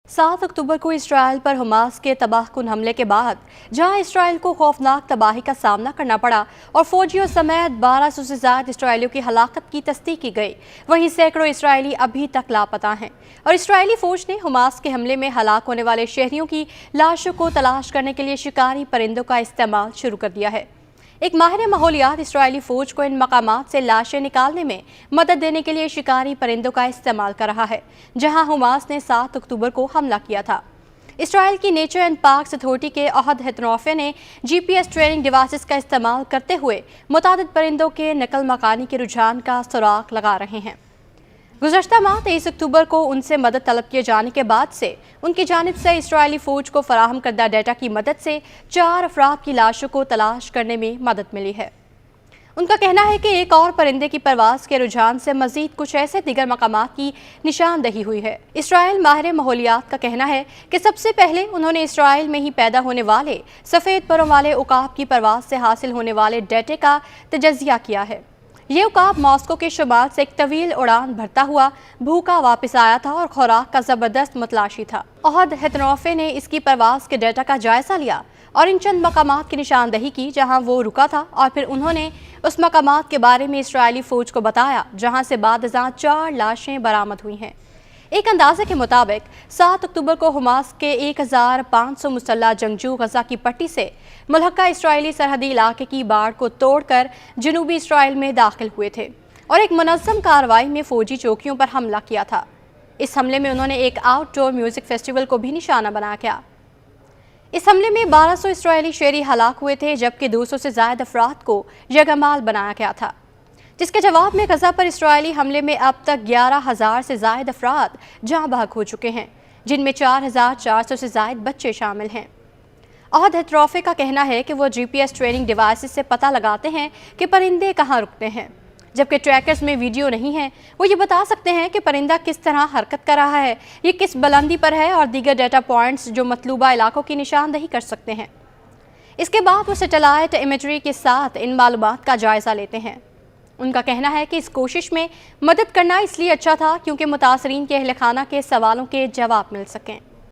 7 अक्टूबर को इसराइल पर हमास के तबाहकुन हमले के बाद जहां इसराइल को खौफनाक तबाही का सामना करना पड़ा और फौजियों समेत 1200 से ज्यादा इसराइलियों की हलाकत की तस्दीक की गई, वहीं सैकड़ों इसराइली अभी तक लापता हैं और इसराइली फौज ने हमास के हमले में हलाक होने वाले शहरियों की लाशों को तलाश करने के लिए शिकारी परिंदों का इस्तेमाल शुरू कर दिया है। एक माहिर माहौलियात इसराइली फौज को इन मकामात से लाशें निकालने में मदद देने के लिए शिकारी परिंदों का इस्तेमाल कर रहा है, जहां हमास ने 7 अक्टूबर को हमला किया था। इसराइल की नेचर एंड पार्क्स अथॉरिटी के अहद हेतनौफे ने GPS ट्रेनिंग डिवाइसेस का इस्तेमाल करते हुए मुतादिद परिंदों के नकल मकानी के रुझान का सुराग लगा रहे हैं। गुज़श्ता माह 23 अक्टूबर को उनसे मदद तलब किए जाने के बाद से उनकी जानिब से इसराइली फ़ौज को फराहम करदा डाटा की मदद से 4 अफराद की लाशों को तलाश करने में मदद मिली है। उनका कहना है कि एक और परिंदे की परवाज़ के रुझान से मज़ीद कुछ ऐसे दीगर मकामात की निशानदही हुई है। इसराइल माहिर माहौलियात का कहना है कि सबसे पहले उन्होंने इसराइल में ही पैदा होने वाले सफ़ेद परों वाले उकाब की परवाज़ से हासिल होने वाले डाटे का तजज़िया किया है। ये उकाब मॉस्को के शुमाल से एक तवील उड़ान भरता हुआ भूखा वापस आया था और खुराक का ज़बरदस्त मतलाशी था। अहद हेतनौफे ने इसकी परवाज़ के डाटा का जायज़ा लिया और इन चंद मकामात की निशानदही की जहां वो रुका था, और फिर उन्होंने उस मकामात के बारे में इसराइली फ़ौज को बताया जहां से बाद-ए-ज़ां 4 लाशें बरामद हुई हैं। एक अंदाजे के मुताबिक 7 अक्टूबर को हमास के 1500 मुसल्लह जंगजू गजा की पट्टी से मुल्हका इसराइली सरहदी इलाके की बाड़ को तोड़कर जनूबी इसराइल में दाखिल हुए थे और एक मुनज़्ज़म कार्रवाई में फ़ौजी चौकियों पर हमला किया था। इस हमले में उन्होंने एक आउटडोर म्यूज़िक फेस्टिवल को भी निशाना बनाया। इस हमले में 1200 इसराइली शहरी हलाक हुए थे, जबकि 200 से ज़ायद अफराद को यरगमाल बनाया गया था, जिसके जवाब में गजा पर इसराइली हमले में अब तक 11,000 से ज़ायद अफराद जाँ बहक हो चुके हैं, जिनमें 4,400 से ज़ायद बच्चे शामिल हैं। अहद हेतनौफे का कहना है कि वो GPS ट्रेनिंग डिवाइसेस से पता लगाते हैं कि परिंदे कहाँ रुकते हैं, जबकि ट्रैकर्स में वीडियो नहीं है। वो ये बता सकते हैं कि परिंदा किस तरह हरकत कर रहा है, ये किस बुलंदी पर है और दीगर डाटा पॉइंट्स जो मतलूबा इलाकों की निशानदही कर सकते हैं। इसके बाद वो सैटेलाइट इमेजरी के साथ इन मालूमात का जायज़ा लेते हैं। उनका कहना है कि इस कोशिश में मदद करना इसलिए अच्छा था क्योंकि मुतासरीन के अहल खाना के सवालों के जवाब मिल सकें।